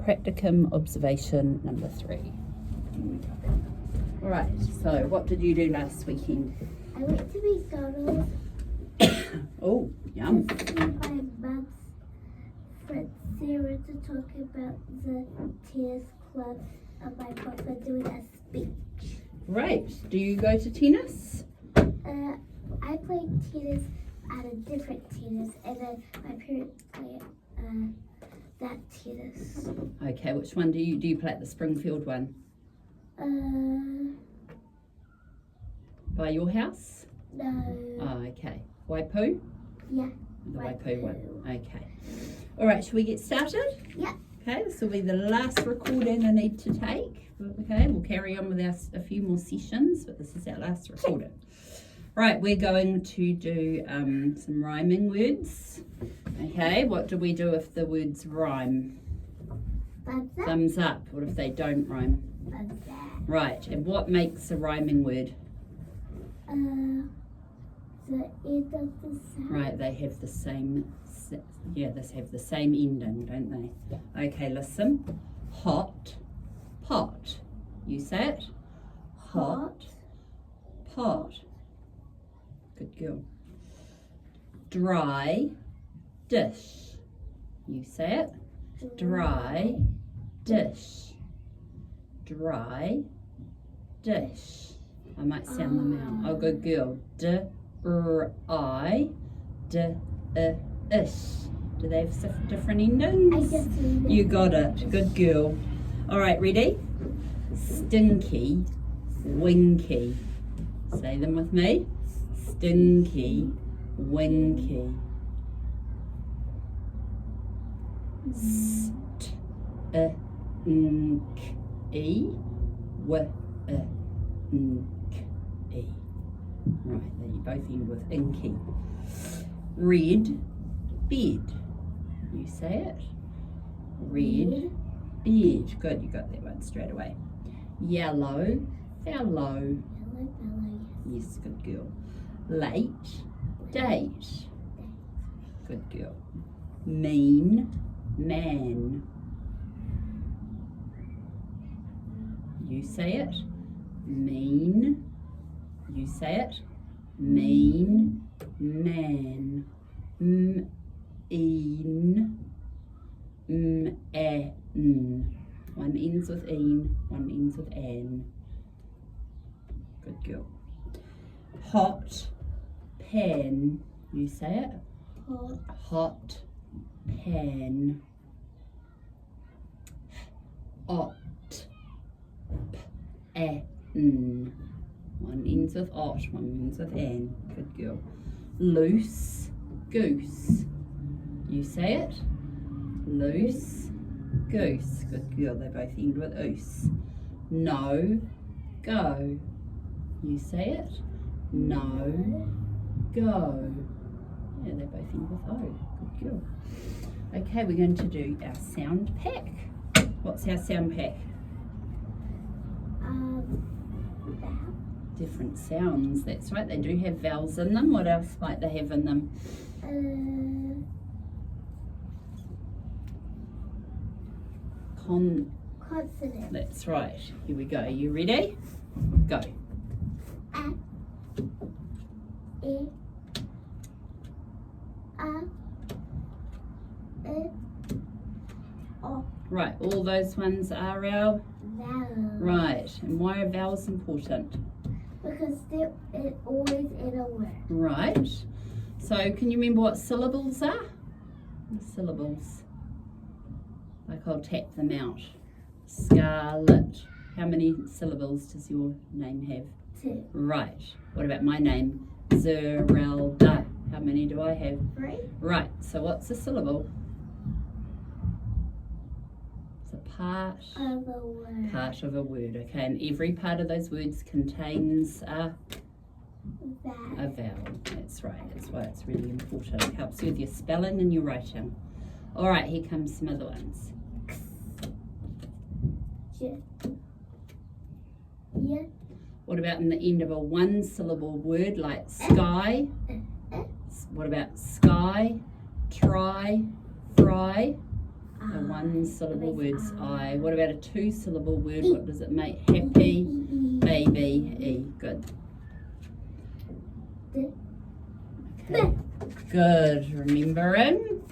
practicum observation number 3. All right, so what did you do last weekend? I went to McDonald's Oh, yum. to see my mum's friend Sarah to talk about the tennis club and my papa doing a speech. Great. Do you go to tennis? I played tennis at a different tennis, and then my parents play that tennis. Okay, which one do you play at the Springfield one? By your house? No. Oh, okay. Waipu? Yeah. The Waipu Waipu. one. Okay. All right, shall we get started? Yeah. Okay, this will be the last recording I need to take. Okay, we'll carry on with a few more sessions, but this is our last recording. Right, we're going to do some rhyming words. Okay, what do we do if the words rhyme? Thumbs up. Thumbs up. What if they don't rhyme? Thumbs down. Right, and what makes a rhyming word? The end of the sound. Right, they have the same, they have the same ending, don't they? Yeah. Okay, listen. Hot, pot. You say it? Hot, pot. Good girl. Dry, dish. You say it? Dry, dish. Dry, dish. I might sound them out. Oh, good girl. D-r-I, d-ish. Do they have different endings? I just read it. You got it. Good girl. All right, ready? Stinky, winky. Say them with me. Stinky, winky. St-ink-y, w-ink-y. Right, then you both end with inky. Red, bed. You say it? Red, bed. Good, you got that one straight away. Yellow, fellow. Yes, good girl. Late, date. Good girl. Mean, man. You say it. Mean. You say it. Mean, man. M-een. M-a-n. One ends with een, one ends with an. Good girl. Hot pan. You say it. Hot pan. Ot. P-a-n. One ends with ot, one ends with an. Good girl. Loose goose. You say it. Loose goose. Good girl. They both end with oose. No go. You say it. No go. Yeah, they both end with O. Good girl. Okay, we're going to do our sound pack. What's our sound pack? Different sounds. That's right. They do have vowels in them. What else might they have in them? Consonant. That's right. Here we go. You ready? Go. A. E. A. I. O. Right. All those ones are our Vowel. right. And why are vowels important? Because they're always in a word. Right. So can you remember what syllables are? Syllables. Like I'll tap them out. Scarlet. How many syllables does your name have? 2. Right. What about my name? Zerelda. How many do I have? 3. Right. So what's a syllable? It's a part Of a word. of a word. Okay. And every part of those words contains a Vowel. vowel. That's right. That's why it's really important. It helps you with your spelling and your writing. All right. Here comes some other ones. J. Yeah. What about in the end of a one-syllable word like sky? What about sky, try, fry? A one-syllable word's I. What about a two-syllable word? What does it make? Happy, baby, E. Good. Okay. Good. Remembering.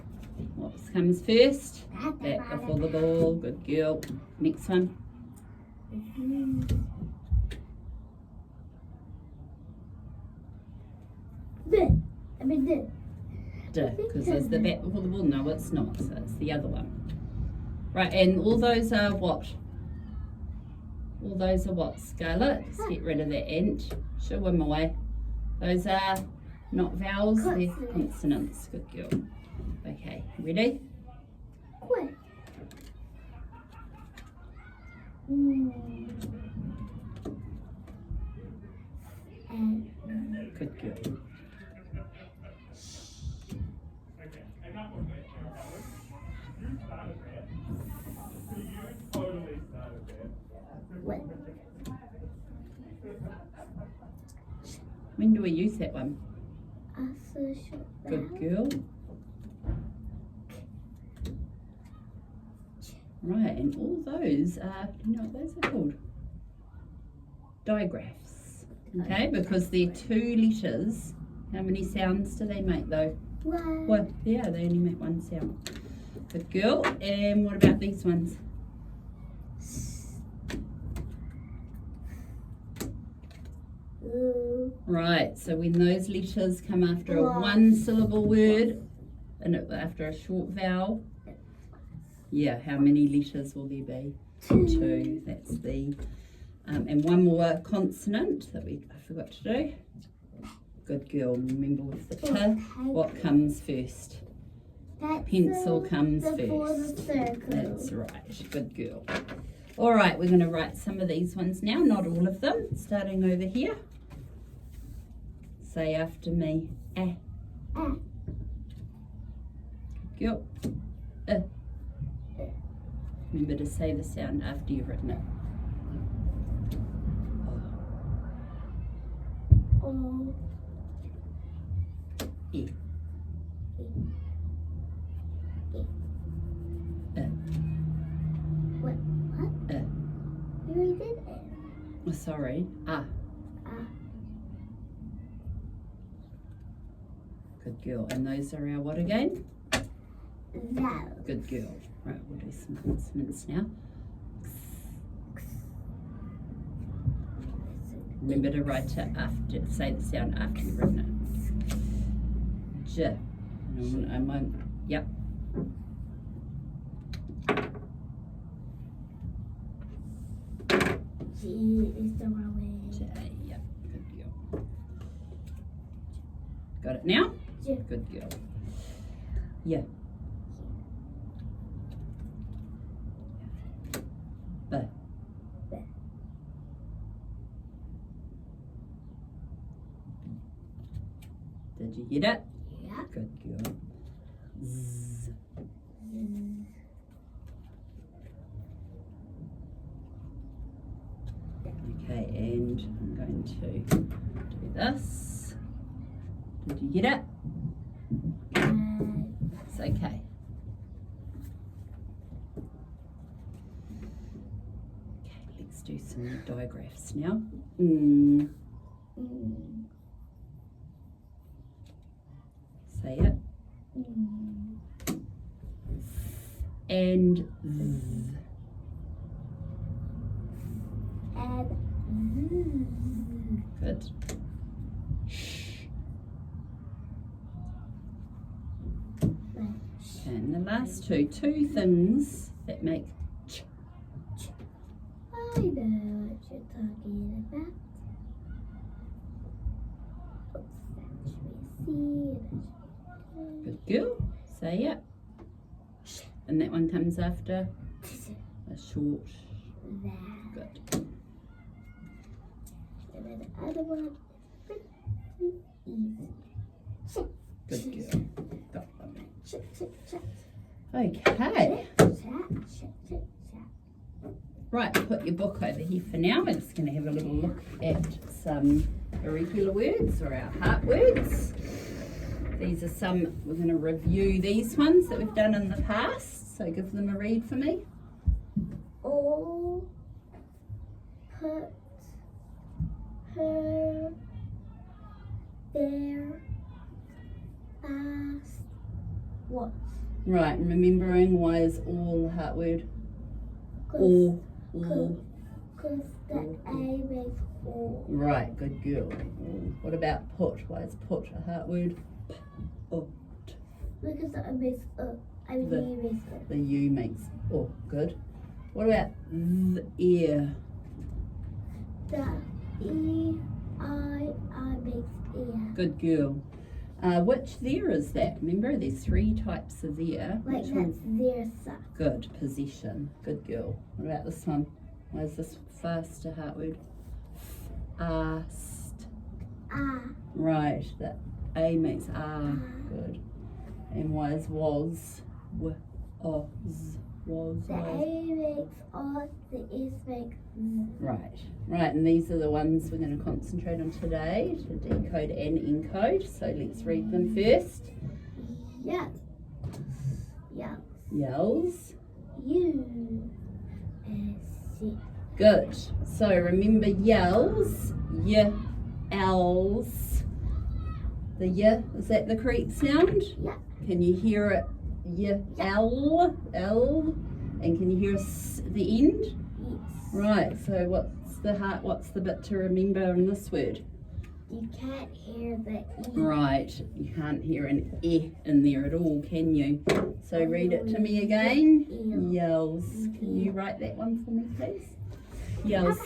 What comes first? That before the ball. Good girl. Next one. Because there's the bat before the ball. No, it's not. So it's the other one. Right, and all those are what? All those are what, Scarlett? Just get rid of that ant. Shoo them away. Those are not vowels, they're consonants. Good girl. Okay, ready? Quick. Good girl. When do we use that one? Good girl. Right, and all those are, you know what those are called? Digraphs. Okay, because they're two letters. How many sounds do they make though? One. Well, yeah, they only make one sound. Good girl. And what about these ones? Right, so when those letters come after a one-syllable word and after a short vowel, yeah, how many letters will there be? Two. That's the. And one more consonant that I forgot to do. Good girl. Remember with the T, what comes first? Pencil comes first. That's right. Good girl. All right, we're going to write some of these ones now, not all of them. Starting over here. Say after me. A. Good girl. Remember to say the sound after you've written it. O. E. What? You already did it. Oh, sorry. Ah. Good girl. And those are our what again? Vowels. Good girl. Right, we'll do some consonants now. Remember to write it after, say the sound after you've written it. J. No, I won't. Yep. G is the wrong way. J. Yep. Good girl. Got it now? J. Good girl. Yeah. B. B. Did you get it? Yeah. Good girl. Z. Okay, and I'm going to do this. Did you get it? It's okay. Okay, let's do some digraphs now. Say it. And z. Good. And the last two things that make ch. I know what you're talking about. Good girl. Say it. And that one comes after a short. Good. And then the other one, easy. Good girl. Got one. Okay. Right, put your book over here for now. We're just going to have a little look at some irregular words or our heart words. These are some, we're going to review these ones that we've done in the past. So give them a read for me. All put her there fast. What? Right, and remembering why is all a heart word? All. Because the A makes all. Right, good girl. All. What about put? Why is put a heart word? Oh, Because the A makes up. I mean, the U makes up. the U makes oh, good. What about the ear? The E-I makes ear. Good girl. Which there is that? Remember, there's 3 types of there. Like Which that's one's their suck. good? Possession. Good girl. What about this one? Why is this first a heart word? Asked. Ah. Right, that A makes ah. Good. And why is was? Was. The A makes O, the S makes Z. Right, and these are the ones we're going to concentrate on today to decode and encode. So let's read them first. Yeah. Yeah. Yells. U. S. Good. So remember yells. Yells. The y, is that the correct sound? Yeah. Can you hear it? L. And can you hear the end? Yes. Right, so what's the bit to remember in this word? You can't hear the E. Right, you can't hear an E in there at all, can you? So read it to me again. Yells. Can you write that one for me, please? Yells.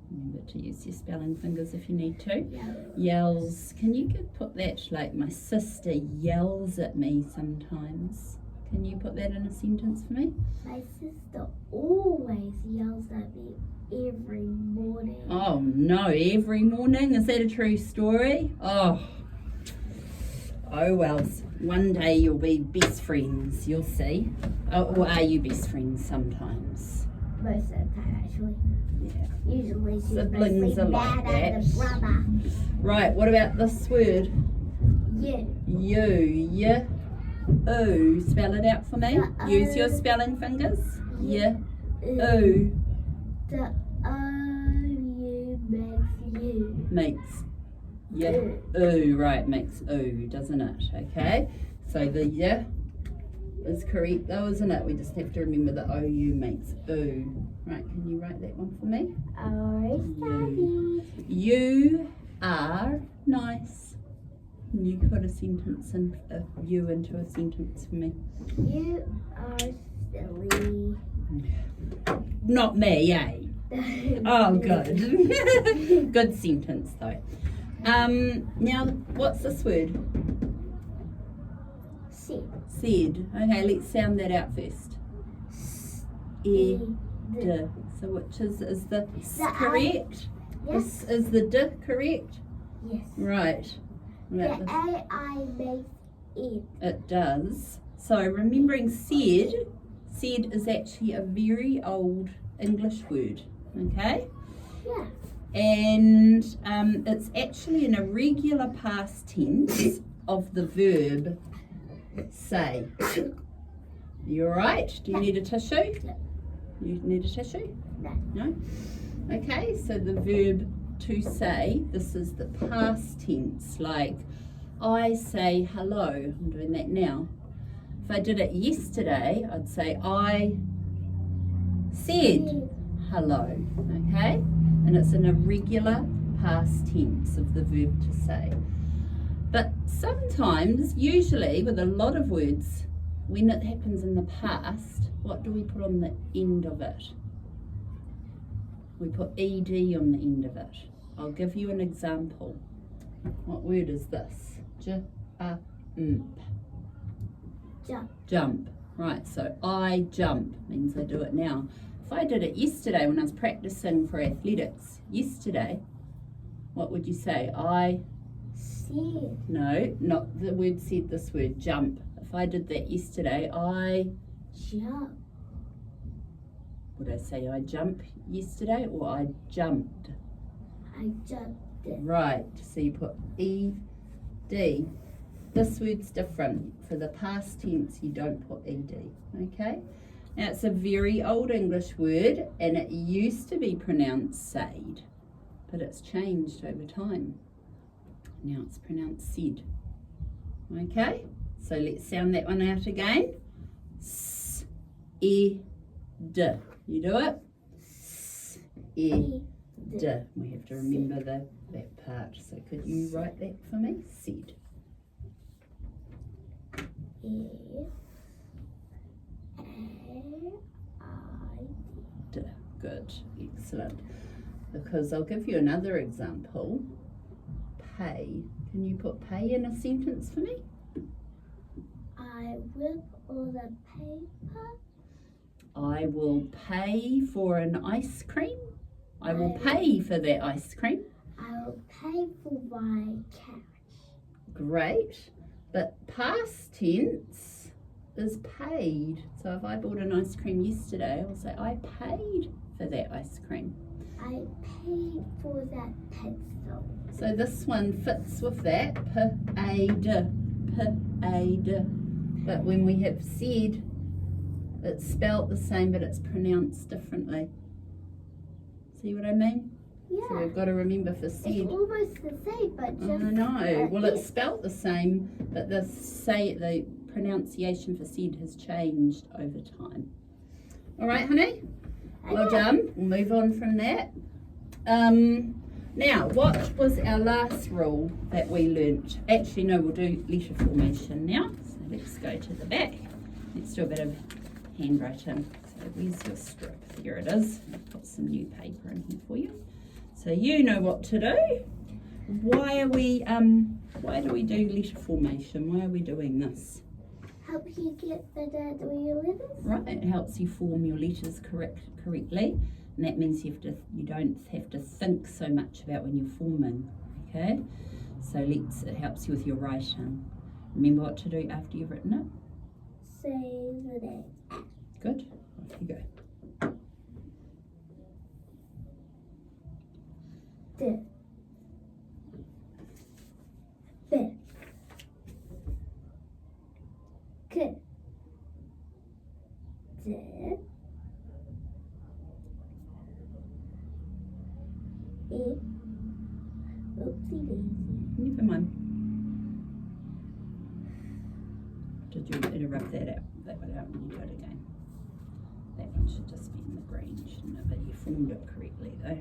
Remember to use your spelling fingers if you need to. Yells. Can you put that like my sister yells at me sometimes? Can you put that in a sentence for me? My sister always yells at me every morning. Oh no, every morning? Is that a true story? Oh well, one day you'll be best friends, you'll see. Or are you best friends sometimes? Most of the time, actually. Yeah. Usually she's Siblings mostly are like mad at that. the brother. Right, what about this word? Yeah. Oh, spell it out for me. The Use your O. spelling fingers. Yeah. The Oh O-U makes you. makes yeah. Oh, right, makes oh, doesn't it? Okay. So the yeah is correct though, isn't it? We just have to remember the OU makes oh. Right, can you write that one for me? You are nice. Can you put a sentence in you into a sentence for me? You are silly. Not me, eh? Oh, good. Good sentence though. Now, what's this word? Said. Said. Okay, let's sound that out first. E, d. So which is the s correct? Yes. Is the d correct? Yes. Right. The What about A-I makes it. it does. So remembering said is actually a very old English word. Okay? Yeah. And it's actually an irregular past tense of the verb say. You alright? Do you need a tissue? No. You need a tissue? No. No? Okay, so the verb to say, this is the past tense, like I say hello. I'm doing that now. If I did it yesterday, I'd say I said hello, okay? And it's an irregular past tense of the verb to say. But sometimes, usually with a lot of words, when it happens in the past, what do we put on the end of it? We put ed on the end of it. I'll give you an example. What word is this? Jump. Jump. Right, so I jump means I do it now. If I did it yesterday when I was practicing for athletics, yesterday, what would you say? I Said. No, not the word said, this word, jump. If I did that yesterday, I Jump. would I say I jump yesterday or I jumped? I jumped it. Right, so you put ed D. This word's different. For the past tense, you don't put ed, okay? Now, it's a very old English word, and it used to be pronounced said, but it's changed over time. Now it's pronounced said, okay? So let's sound that one out again. S, E, D. You do it? S, E, D. We have to remember that part. So could you write that for me? Said. D. Good. Excellent. Because I'll give you another example. Pay. Can you put pay in a sentence for me? I rip all the paper. I will pay for an ice cream. I will pay for that ice cream. I will pay for my carriage. Great. But past tense is paid. So if I bought an ice cream yesterday, I will say I paid for that ice cream. I paid for that pencil. So this one fits with that. Paid. Paid. But when we have said, it's spelt the same, but it's pronounced differently. See what I mean? Yeah. So we've got to remember for said. It's almost the same, but just. I know. Well, it's spelt the same, but the pronunciation for said has changed over time. All right, honey? Well done. We'll move on from that. Now, what was our last rule that we learnt? Actually, no, we'll do letter formation now. So let's go to the back. Let's do a bit of handwriting. So where's your strip? Here it is. I've put some new paper in here for you. So you know what to do. Why do we do letter formation? Why are we doing this? Help you get better at doing your letters? Right, it helps you form your letters correctly, and that means you don't have to think so much about when you're forming. Okay, so it helps you with your writing. Remember what to do after you've written it. Say the name. Good. Off you go. D. B. K. D. E. Oopsie daisy. Never mind. Did you interrupt that out? That one out when you do it again. That one should just be in the green, shouldn't it? But you formed it correctly though.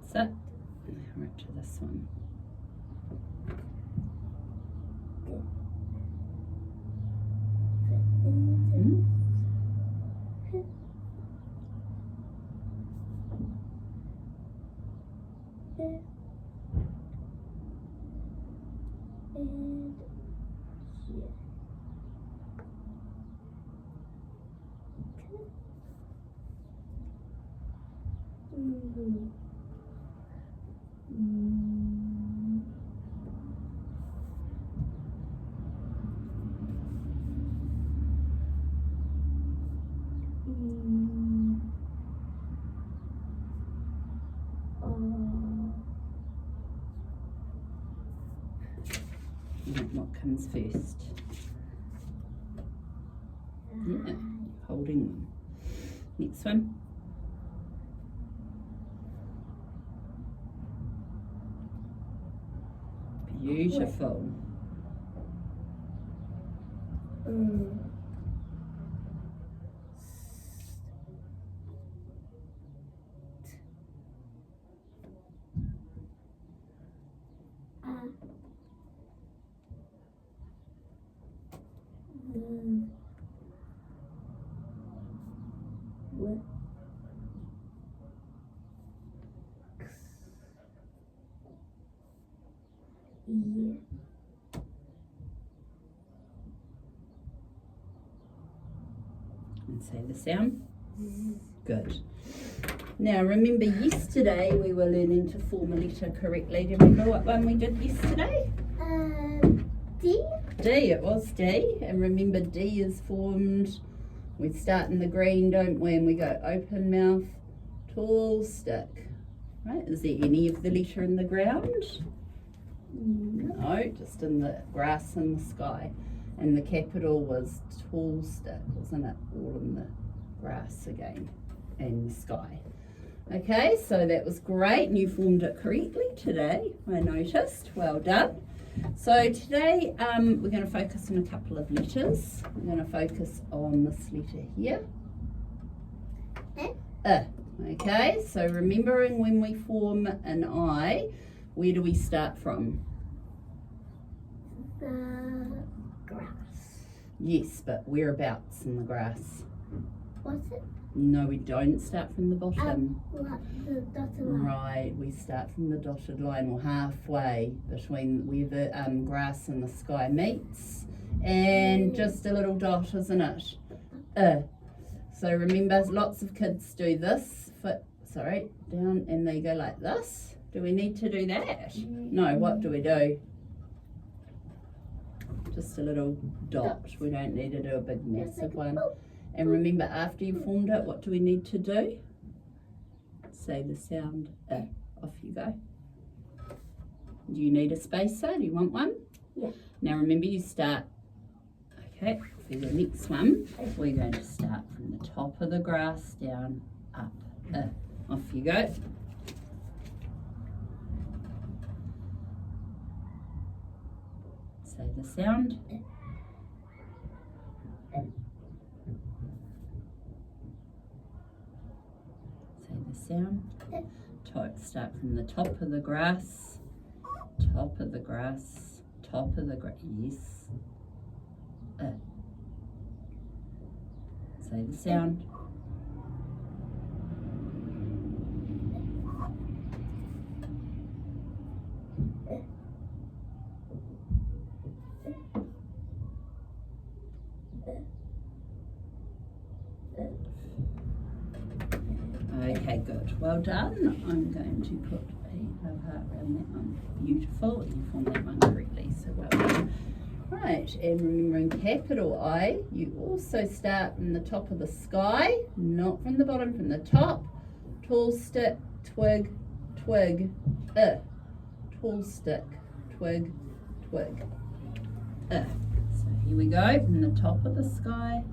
That's it. Now right to this one. What comes first? Yeah, holding them. Next one. Beautiful. And say the sound. Good. Now remember yesterday we were learning to form a letter correctly. Do you remember what one we did yesterday? D? D, it was D. And remember D is formed, we start in the green, don't we? And we go open mouth, tall stick. Right, is there any of the letter in the ground? No, just in the grass and the sky. And the capital was tall stick, wasn't it? All in the grass again and the sky. Okay, so that was great, and you formed it correctly today, I noticed. Well done. So today we're going to focus on a couple of letters. We're going to focus on this letter here. Okay, so remembering when we form an I, where do we start from? The grass. Yes, but whereabouts in the grass? What's it? No, we don't start from the bottom. Like the dotted line. Right, we start from the dotted line, or halfway between where the grass and the sky meets, and just a little dot, isn't it? So remember, lots of kids do this, down, and they go like this. Do we need to do that? No, what do we do? Just a little dot. We don't need to do a big massive one. And remember, after you formed it, what do we need to do? Say the sound Off you go. Do you need a spacer? Do you want one? Yeah. Now remember, you start, okay, for the next one, we're going to start from the top of the grass down, up, off you go. Say the sound. Say the sound. Start from the top of the grass, top of the grass, top of the grass. Yes. Say the sound. Okay, good. Well done. I'm going to put a love heart around that one. Beautiful. You formed that one correctly, so well done. Right, and remembering capital I, you also start from the top of the sky, not from the bottom, from the top. Tall stick, twig, twig, tall stick, twig, twig, So here we go, from the top of the sky,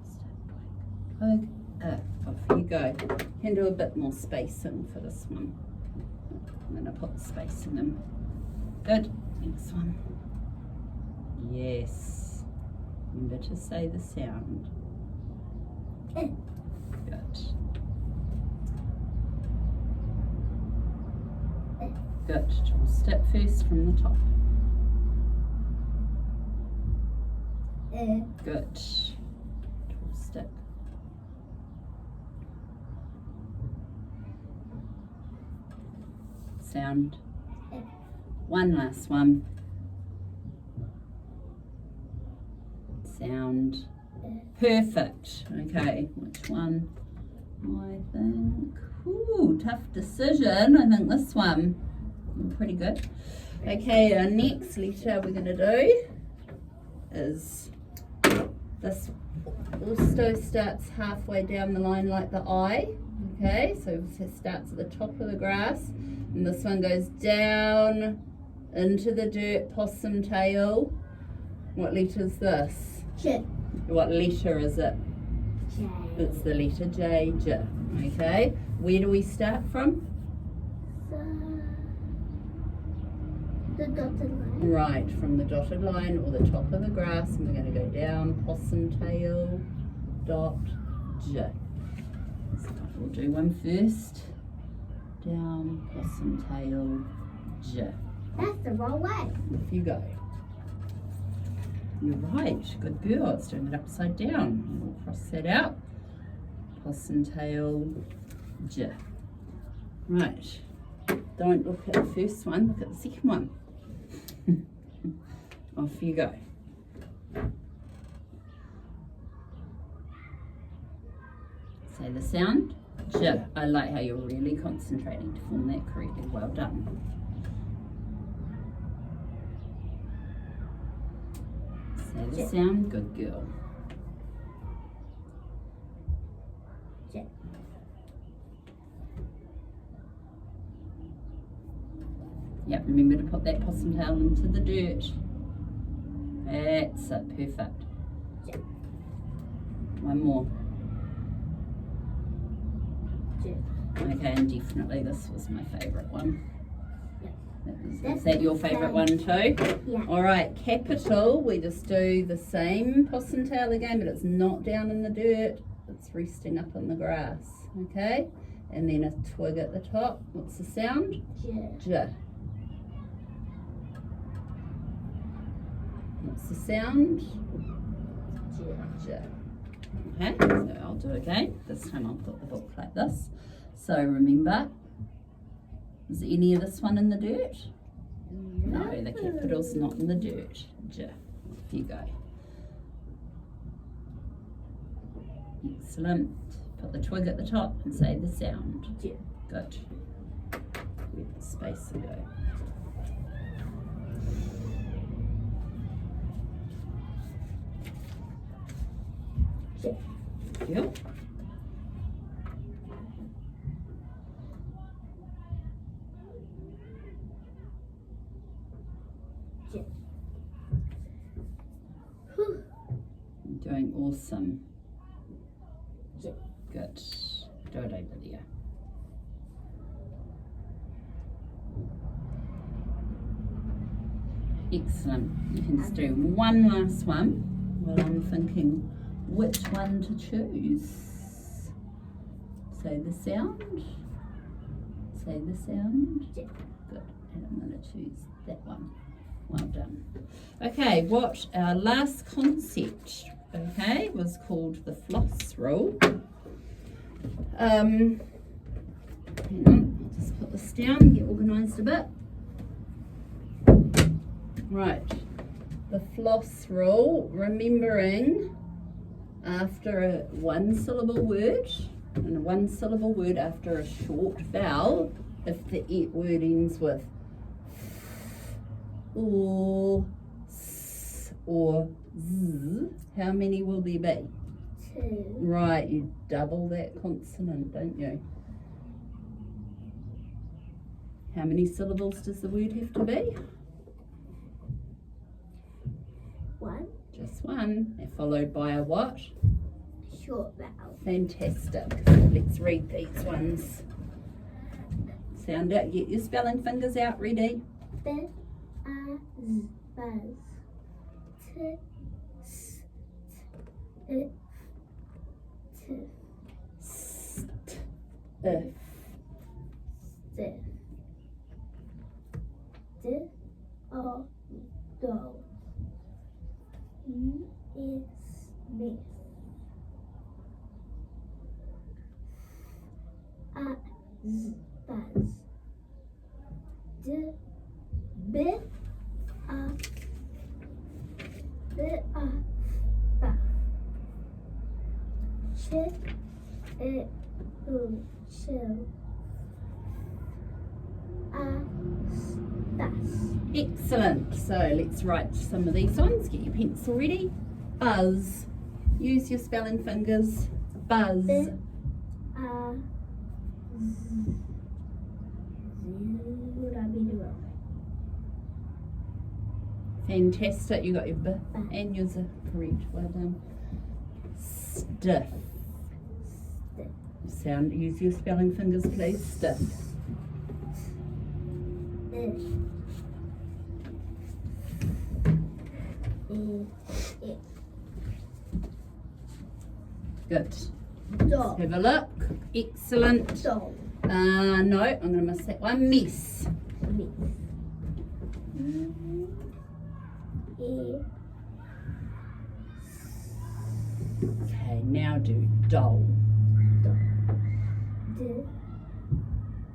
stick, twig, off you go. Can do a bit more spacing for this one. I'm going to put the spacing in. Good. Next one. Yes. Remember to say the sound. Good. Good. We'll step first from the top. Good. Tall step. Sound. One last one. Sound. Perfect. Okay, which one? I think. Ooh, tough decision. I think this one. Pretty good. Okay, our next letter we're going to do is this. Also starts halfway down the line like the I. Okay, so it starts at the top of the grass, and this one goes down into the dirt, possum tail. What letter is this? J. What letter is it? J. It's the letter J. J. Okay, where do we start from? The dotted line. Right, from the dotted line or the top of the grass, and we're going to go down, possum tail, dot, J. So we'll do one first. Down, possum tail, J. That's the wrong way. Off you go. You're right, good girl. It's doing it upside down. We'll cross that out. Possum tail, J. Right. Don't look at the first one, look at the second one. Off you go. Say the sound. J. I like how you're really concentrating to form that correctly. Well done. Say the sound. Good girl. J. Yep, remember remember to put that possum tail into the dirt. That's it, perfect. Yeah. One more. Yeah. Okay, and definitely this was my favourite one. Yeah. Is that your favourite one too? Yeah. Alright, capital, we just do the same possum tail again, but it's not down in the dirt, it's resting up on the grass, okay? And then a twig at the top. What's the sound? J. J. What's the sound? J. Okay, so I'll do it again. This time I'll put the book like this. So remember, is any of this one in the dirt? No, the capital's not in the dirt. J. Off you go. Excellent. Put the twig at the top and say the sound. J. Good. Where'd the space go? J. Yep. J. Whew. You're doing awesome. J. Good. Do it over there. Excellent. You can just do one last one while I'm thinking which one to choose. Say the sound. Say the sound. J. Good. And I'm going to choose that one. Well done. Okay, what our last concept, okay, was called the floss rule. Hang on, I'll just put this down, get organised a bit. Right, the floss rule, remembering after a one syllable word, and a one syllable word after a short vowel, if the word ends with or s or z, how many will there be? 2. Right, you double that consonant, don't you? How many syllables does the word have to be? 1. Just one. They're followed by a what? Short vowel. Fantastic. Let's read these ones. Sound out. Get your spelling fingers out. Ready? B. A. Z. Buzz. T. S. T. T. St. Stiff. D. O. Do. M. Is. Miss. A. Z. Buzz. D. B. A. B. A. Buff. Ch. E. U. Chill. A. Stas. Excellent. So let's write some of these ones. Get your pencil ready. Buzz. Use your spelling fingers. Buzz. B. A. Z. Would I be the wrong? Fantastic. You got your B and your Z correct. Well done. Stiff. Stiff. Sound. Use your spelling fingers, please. Stiff. Good. Dog. Have a look. Excellent. Dog. No, I'm going to miss that one. Miss. Miss. E. Okay, now do doll. Dog. D.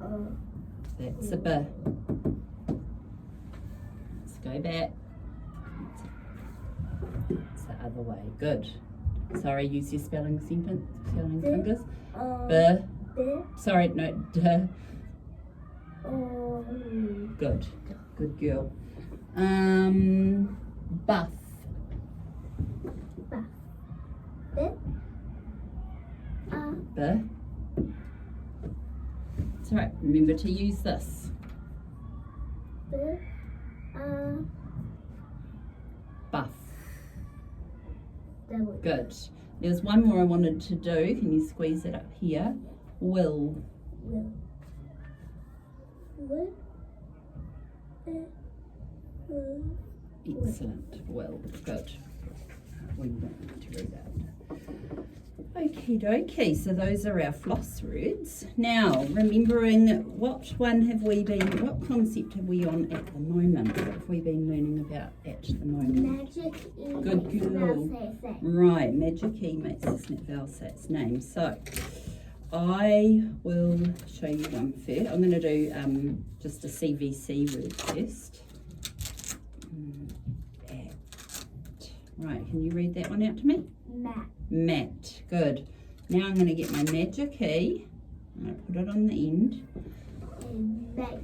O. That's a B. Let's go back. It's the other way. Good. Sorry, use your spelling fingers. O. B. D. Sorry, no, D. O. Good. Good girl. Buff. Buff. B. A. B. It's alright, remember to use this. Buff. Double. Good. There's one more I wanted to do. Can you squeeze it up here? Will. Will. Will. Excellent. Will. Good. We don't need to read that. Okie dokie, so those are our floss words. Now, remembering what concept have we on at the moment? What have we been learning about at the moment? Magic E. Good girl. Right, Magic E makes this Valsat's name. So, I will show you one first. I'm going to do just a CVC word first. Right, can you read that one out to me? Mat. Mat, good. Now I'm going to get my Magic E. I'm going to put it on the end. And mate.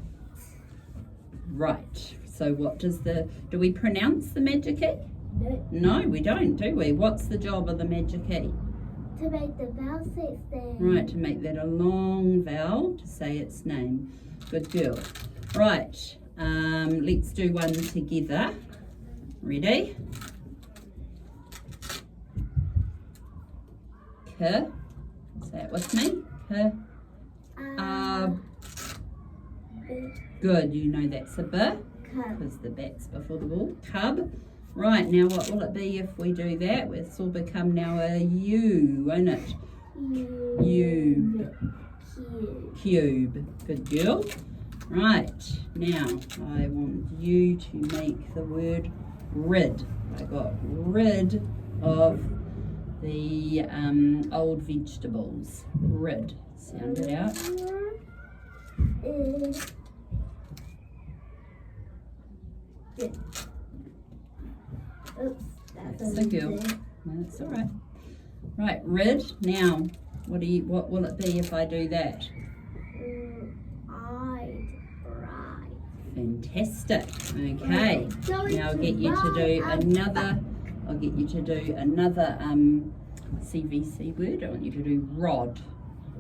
Right, so what does do we pronounce the Magic E? No. No, we don't, do we? What's the job of the Magic E? To make the vowel say its name. Right, to make that a long vowel to say its name. Good girl. Right, let's do one together. Ready? K. Say it with me. K. Good, you know that's a B. Cub. Because the bat's before the ball. Cub. Right, now what will it be if we do that? This will become now a U, won't it? U. Cube. Good girl. Right, now I want you to make the word rid. I got rid of the old vegetables. Rid. Sound it out. Oops, That's a girl. That's all right. Right, rid. Now, what will it be if I do that? Fantastic. Okay. Now I'll get you to do another. I'll get you to do another CVC word. I want you to do rod.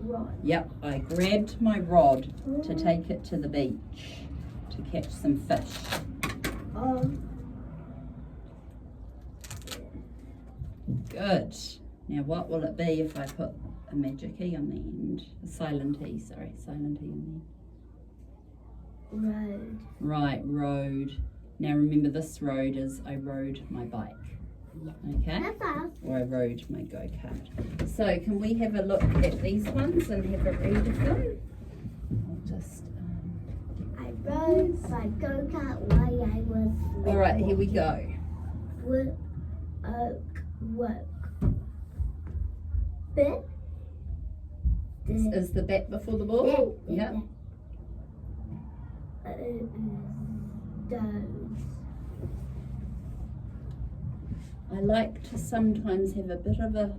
Rod. Yep. I grabbed my rod to take it to the beach to catch some fish. Good. Now what will it be if I put a Magic E on the end? A silent E, sorry, silent E on the end. Road. Right, road. Now remember this road is I rode my bike. Okay? That's us. Or I rode my go-kart. So can we have a look at these ones and have a read of them? I'll just... I rode my go-kart while I was... Alright, here we go. Work. Bit. Is the bat before the ball? Yeah. Yep. Doze. I like to sometimes have a bit of a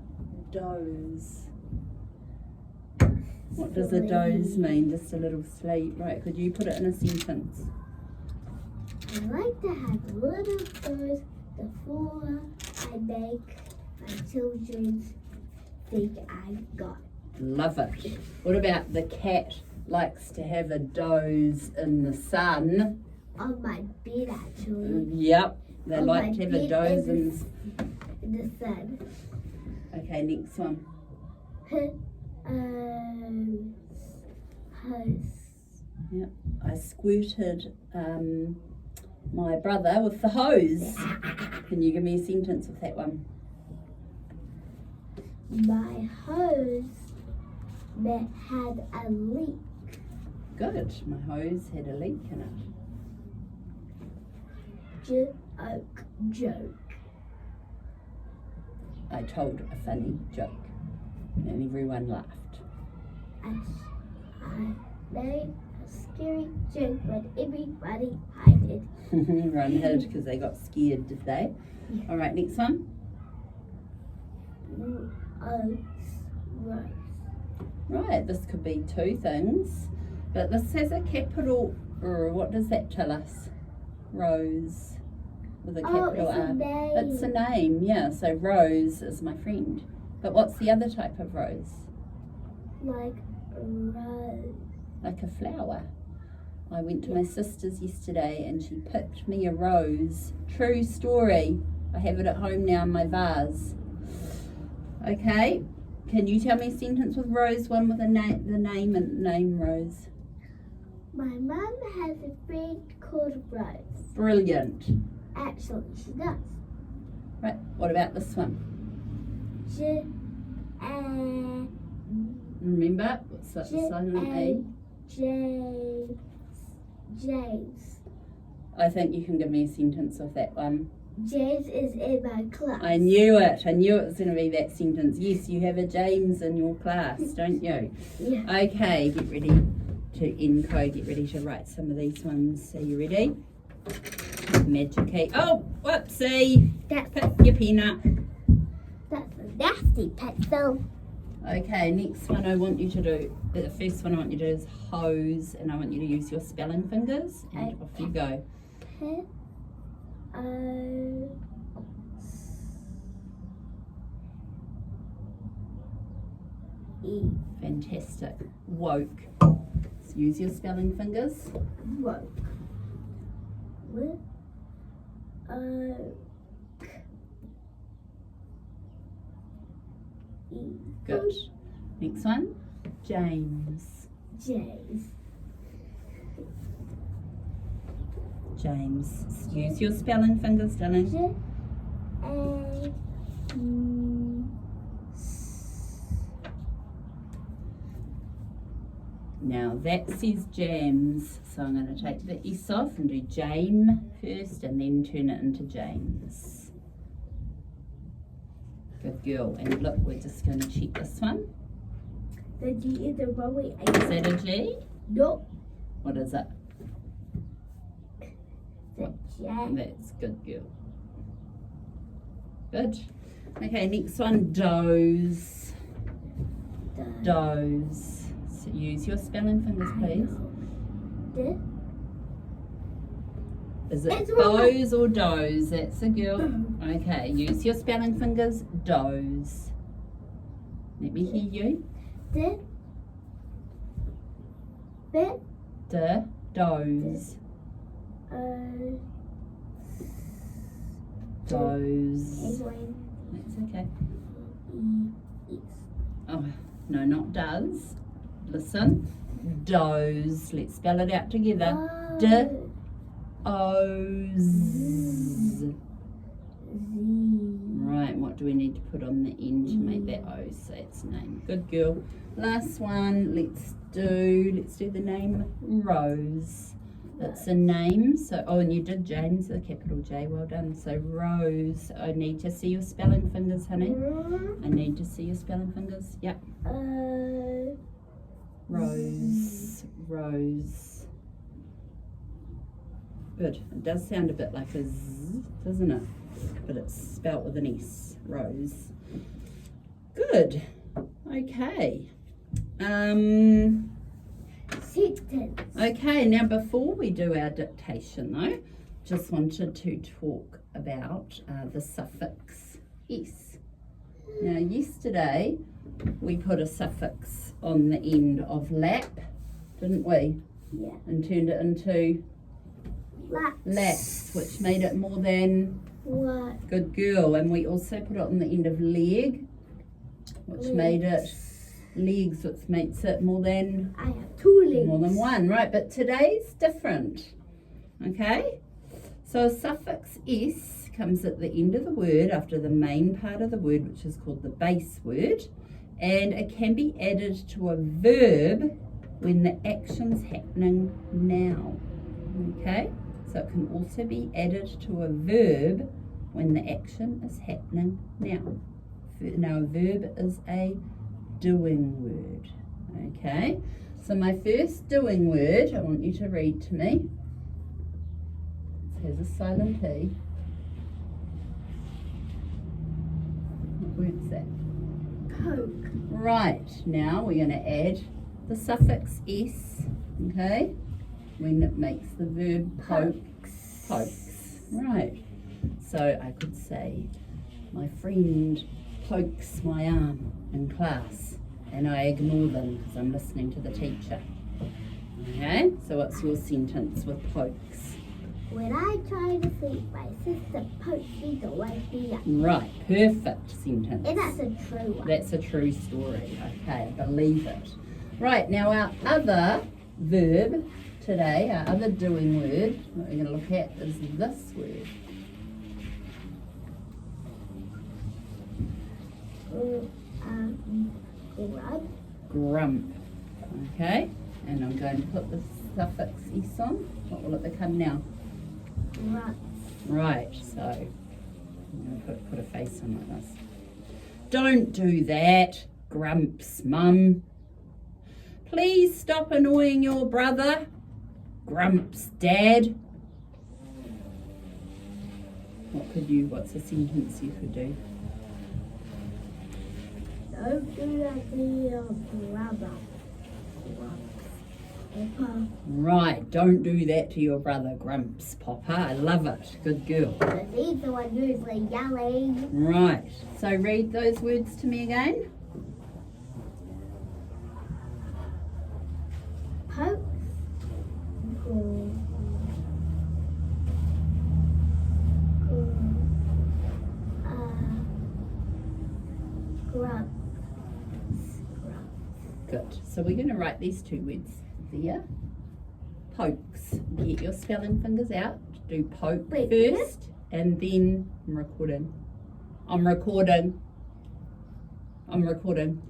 doze. What does a doze mean? Just a little sleep. Right, could you put it in a sentence? I like to have a little doze before I make my children think I got. Love it. What about the cat likes to have a doze in the sun? On my bed, actually. Yep, they On like my to have a bed doze in the sun. Okay, next one. Hose. Yep, I squirted my brother with the hose. Can you give me a sentence with that one? My hose had a leak. Good, my hose had a leak in it. Joke. I told a funny joke and everyone laughed. I made a scary joke, but everybody hid it. Everyone hid because they got scared, did they? Yeah. All right, next one. Rose. Right, this could be two things, but this has a capital R. What does that tell us? Rose with a capital it's R. a name. It's a name, yeah. So Rose is my friend. But what's the other type of rose? Like rose. Like a flower. I went to my sister's yesterday and she picked me a rose. True story. I have it at home now in my vase. Okay, can you tell me a sentence with rose, one with the name Rose? My mum has a friend called Rose. Brilliant. Actually, she does. Right, what about this one? Remember, what's that silent E? James. I think you can give me a sentence with that one. James is in my class. I knew it. I knew it was going to be that sentence. Yes, you have a James in your class, don't you? Yeah. Okay, get ready to encode. Get ready to write some of these ones. Are you ready? Magic key. Oh, whoopsie. Pick your pen up. That's a nasty pencil. Okay, next one I want you to do. The first one I want you to do is hose, and I want you to use your spelling fingers. And off you go. E. Fantastic. Woke. So use your spelling fingers. Woke. E. Good. Next one. James. James. James. Use your spelling fingers, darling. Now that says James, so I'm going to take the S off and do Jame first and then turn it into James. Good girl. And look, we're just going to check this one. The G is the wrong way. Is that a G? No. What is it? The J. That's good girl. Good. Okay, next one, doze. Doze. So use your spelling fingers, please. Is it bows or doze? That's a girl. Okay, use your spelling fingers. Doze. Let me hear you. Doze. Doze. That's okay. Oh, no, not does. Listen. Doze. Let's spell it out together. D-O-Z. Right, what do we need to put on the end to make that O say its name? Good girl. Last one, let's do the name Rose. It's a name, so, oh, and you did James, the capital J, well done. So Rose, I need to see your spelling fingers, honey. I need to see your spelling fingers, yep. Rose, Rose. Good, it does sound a bit like a Z, doesn't it? But it's spelt with an S, Rose. Good, okay. Okay, now before we do our dictation though, just wanted to talk about the suffix S. Now yesterday we put a suffix on the end of lap, didn't we? Yeah. And turned it into laps, which made it more than What? good girl. And we also put it on the end of leg, which made it legs, which makes it more than I have 2 legs. more than one, right? But today's different. Okay, so a suffix S comes at the end of the word after the main part of the word, which is called the base word, and it can be added to a verb when the action's happening now. Okay, so it can also be added to a verb when the action is happening now. Now a verb is a doing word. Okay, so my first doing word, I want you to read to me. It has a silent E. What word's that? Coke. Right, now we're going to add the suffix S, okay, when it makes the verb pokes. Right, so I could say, my friend pokes my arm in class and I ignore them because I'm listening to the teacher. Okay, so what's your sentence with pokes? When I try to sleep, my sister pokes me to wake me up. Right, perfect sentence. And that's a true one. That's a true story. Okay, I believe it. Right, now our other verb today, our other doing word, what we're going to look at is this word. Grub. Grump. Okay, and I'm going to put the suffix "-s on. What will it become now? Grub. Right, so I'm going to put a face on like this. Don't do that, Grumps, Mum. Please stop annoying your brother, Grumps, Dad. What's a sentence you could do? Don't do that to your brother. Papa. Right, don't do that to your brother, Grumps, Papa. I love it. Good girl. Because he's the one usually yelling. Right, so read those words to me again. Pokes. Grub. Good. So we're going to write these two words there. Pokes. Get your spelling fingers out. Do poke Wait, first, and then I'm recording.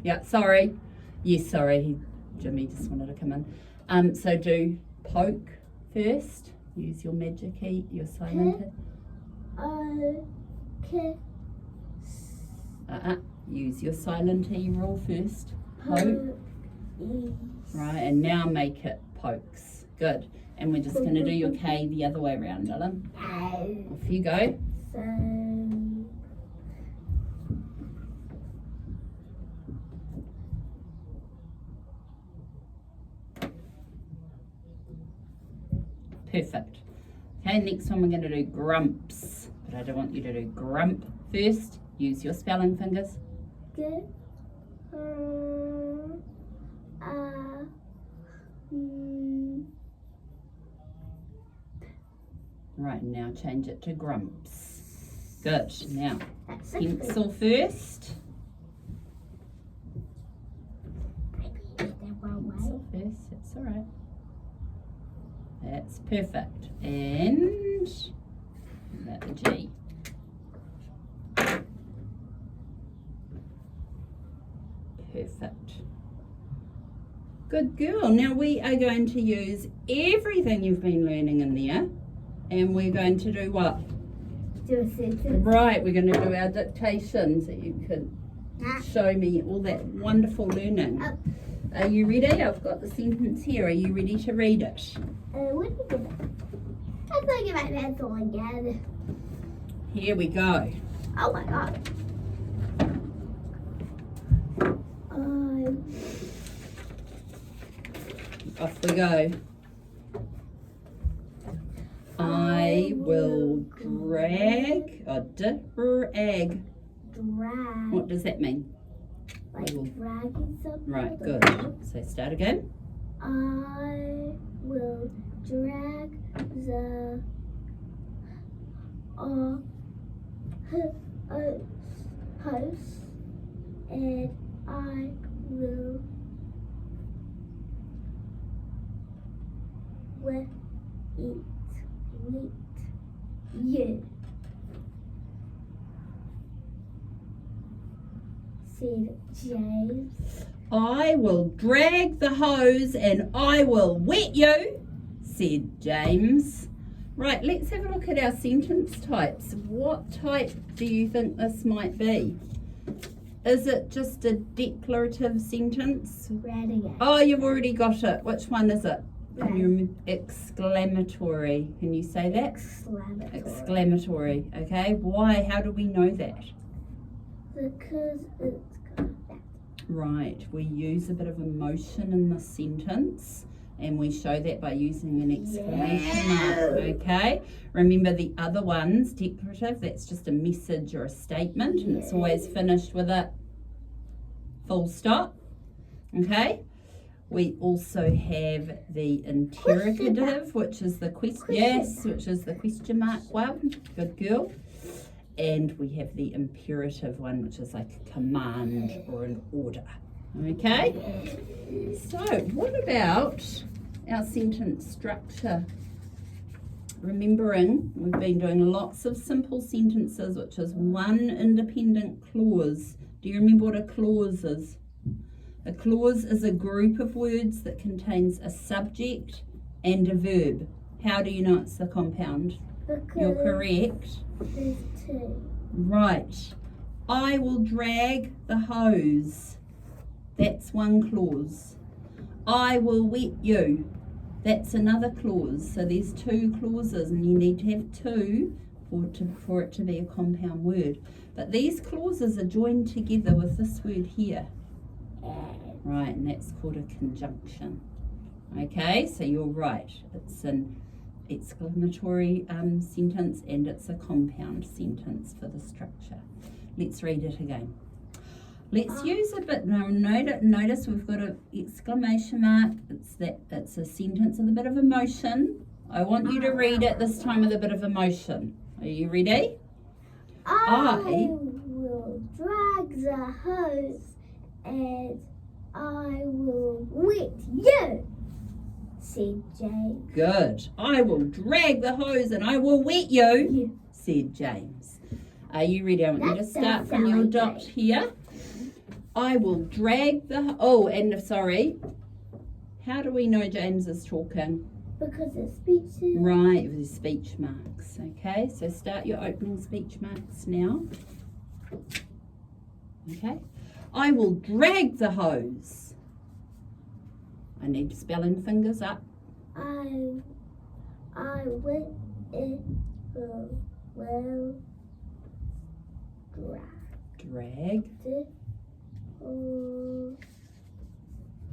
Yeah, sorry. Yes, sorry. Jimmy just wanted to come in. So do poke first. Use your magic key, your silent. Use your silent E rule first. Poke. Right, and now make it pokes. Good. And we're just going to do your K the other way around, Dylan. Off you go. Perfect. Okay, next one we're going to do grumps. But I don't want you to do grump first. Use your spelling fingers. Good. Right, now change it to grumps. Good. Now, pencil first. Pencil first, that's all right. That's perfect. And that the G. Perfect. Good girl. Now we are going to use everything you've been learning in there, and we're going to do what? Do a sentence. Right, we're going to do our dictation so you can show me all that wonderful learning. Are you ready? I've got the sentence here. Are you ready to read it? What do you get? I'm going to get my pencil again. Here we go. Oh my god. Off we go. I will drag. Drag. Drag. What does that mean? Like dragging something. Right, good. So start again. I will drag the house, and I will with you. Said James. I will drag the hose and I will wet you, said James. Right, let's have a look at our sentence types. What type do you think this might be? Is it just a declarative sentence? Read again. Oh, you've already got it. Which one is it? Right. Exclamatory. Can you say that? Exclamatory. Exclamatory. Okay. Why? How do we know that? Because it's got that. Right. We use a bit of emotion in the sentence, and we show that by using an exclamation mark. Okay. Remember the other ones, declarative, that's just a message or a statement, and it's always finished with a full stop. Okay. We also have the interrogative, which is the question mark one. Good girl. And we have the imperative one, which is like a command or an order. Okay? So, what about our sentence structure? Remembering, we've been doing lots of simple sentences, which is one independent clause. Do you remember what a clause is? A clause is a group of words that contains a subject and a verb. How do you know it's the compound? Because You're correct. there's two. Right. I will drag the hose. That's one clause. I will wet you. That's another clause. So there's two clauses, and you need to have two for it to be a compound word. But these clauses are joined together with this word here. Right, and that's called a conjunction. Okay, so you're right. It's an exclamatory sentence, and it's a compound sentence for the structure. Let's read it again. Let's use a bit now. Notice we've got an exclamation mark. It's a sentence with a bit of emotion. I want you to read it this time with a bit of emotion. Are you ready? I will drag the hose and I will wet you, said James. Good. I will drag the hose and I will wet you, said James. Are you ready? I want you to start from your dot here. I will drag the... Oh, and sorry. How do we know James is talking? Because it's speeches. Right, with his speech marks. Okay, so start your opening speech marks now. Okay. I will drag the hose. I need spelling fingers up. I will Drag.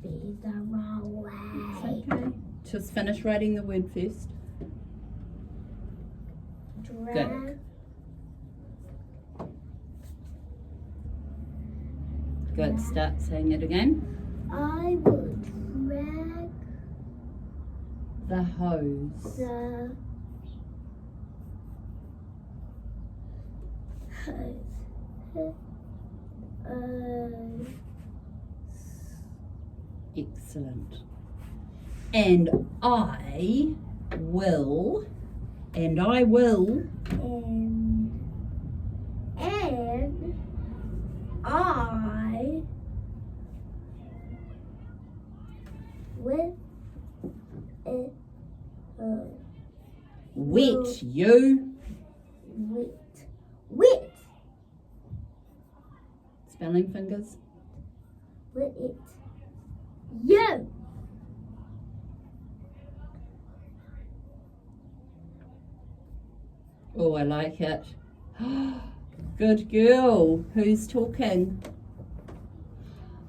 Be the wrong way. It's okay. Just finish writing the word first. Drag. Good. Start saying it again. I will drag The hose. the hose. Excellent. And I will. And I will. And I will Wet you. wet Spelling fingers. wet it you. Oh, I like it. Good girl. Who's talking?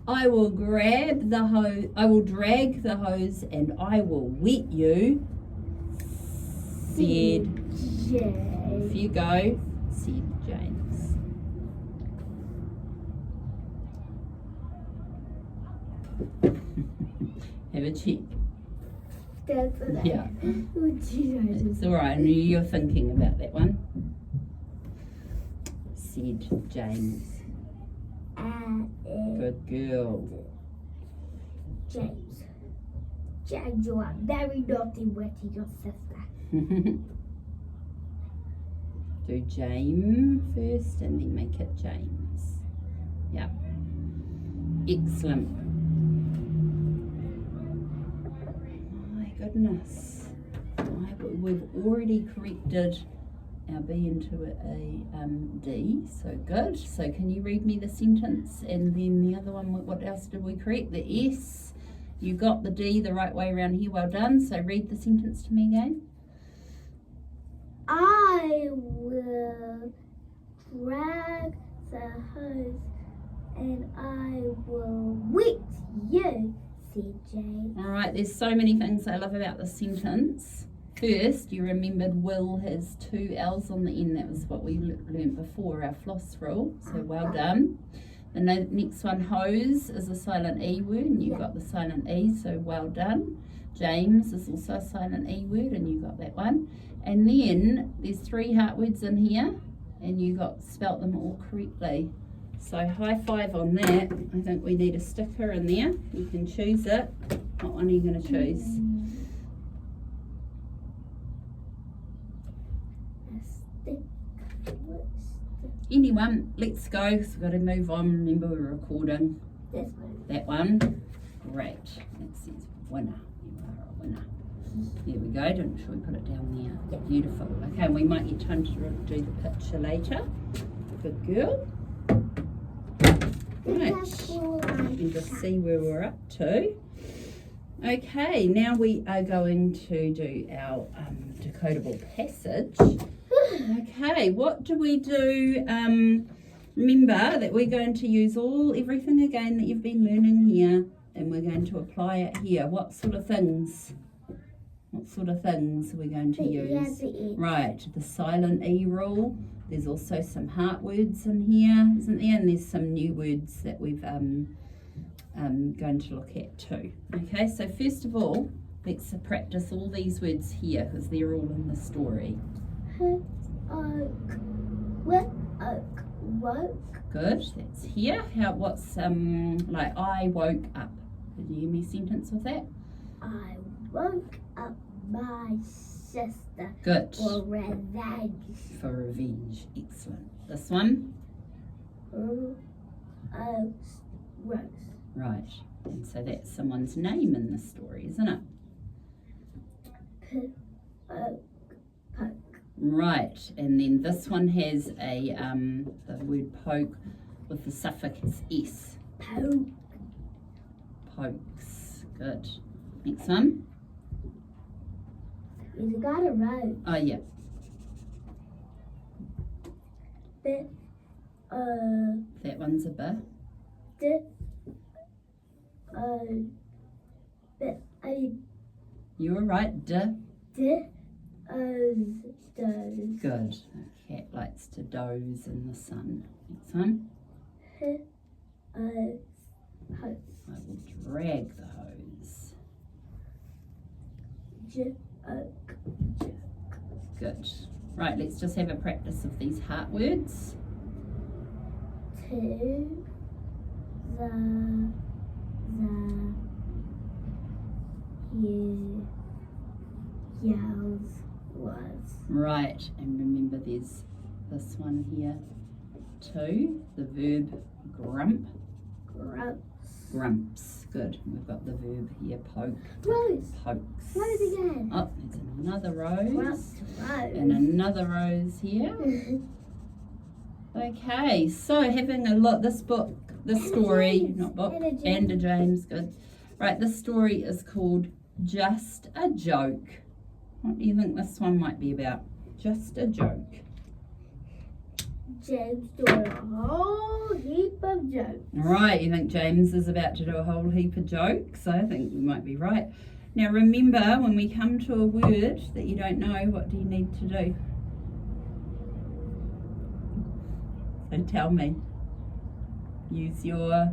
I will grab the hose. I will drag the hose and I will wet you, said. Off you go, said James. Have a check. Yeah. It's all right. I knew you were thinking about that one, said James. Good girl. James, you are very naughty wetting your sister. Do James first and then make it James. Yeah. Excellent. My goodness. We've already corrected our B into a D, so good. So can you read me the sentence and then the other one, what else did we correct? The S, you got the D the right way around here, well done. So read the sentence to me again. I will drag the hose and I will wet you, said James. All right, there's so many things I love about this sentence. First, you remembered will has two L's on the end. That was what we learnt before, our floss rule. So well done. The next one, hose, is a silent E word, and you Yeah. got the silent E, so well done. James is also a silent E word, and you got that one. And then there's 3 heart words in here, and you got spelt them all correctly. So high five on that. I think we need a sticker in there. You can choose it. What one are you going to choose? A stick. What's Anyone. Let's go, because we've got to move on. Remember, we're recording. this one? That one. Great. That says winner. You are a winner. There we go. Don't sure we put it down there. Beautiful. Okay, we might get time to do the picture later. Good girl. Right. You can just see where we're up to. Okay, now we are going to do our decodable passage. Okay, what do we do? Remember that we're going to use everything again that you've been learning here, and we're going to apply it here. What sort of things? What sort of things are we going to use? Right, the silent E rule. There's also some heart words in here, isn't there? And there's some new words that we've going to look at too. Okay, so first of all, let's practice all these words here because they're all in the story. Woke. Good, that's here. What's like I woke up? Did you hear me sentence with that? I woke up my sister Good. for revenge. For revenge. Excellent. This one? Rose. Right. And so that's someone's name in the story, isn't it? Poke. Right. And then this one has the word poke with the suffix s. Poke. Pokes. Good. Next one? He's got a rose. Oh, yeah. Bit. That one's a bit. You were right. Does. Good. A cat likes to doze in the sun. Next one. Hose. I will drag the hose. Joke. Good. Right, let's just have a practice of these heart words. To the yells was. Right, and remember there's this one here too, the verb grump. Grumps. Good. We've got the verb here, poke. Rose. Pokes. Rose again. Oh, there's another rose. Rose. And another rose here. Okay, so having a look, this story, James. not book, And a James. and a James, good. Right, this story is called Just a Joke. What do you think this one might be about? Just a joke. James doing a whole heap of jokes. Right, you think James is about to do a whole heap of jokes? I think you might be right. Now remember, when we come to a word that you don't know, what do you need to do? So tell me. Use your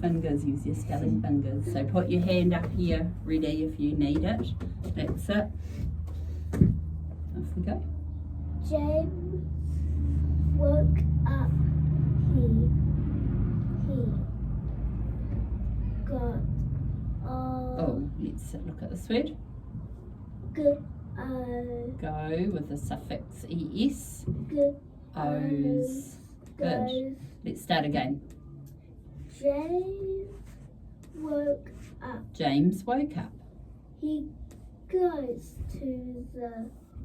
fingers, use your spelling fingers. So put your hand up here, ready if you need it. That's it. Off we go. James woke up. He got Oh, let's look at this word. good. Go with the suffix es. Good. O's. Good. Let's start again. James woke up. James woke up. He goes to the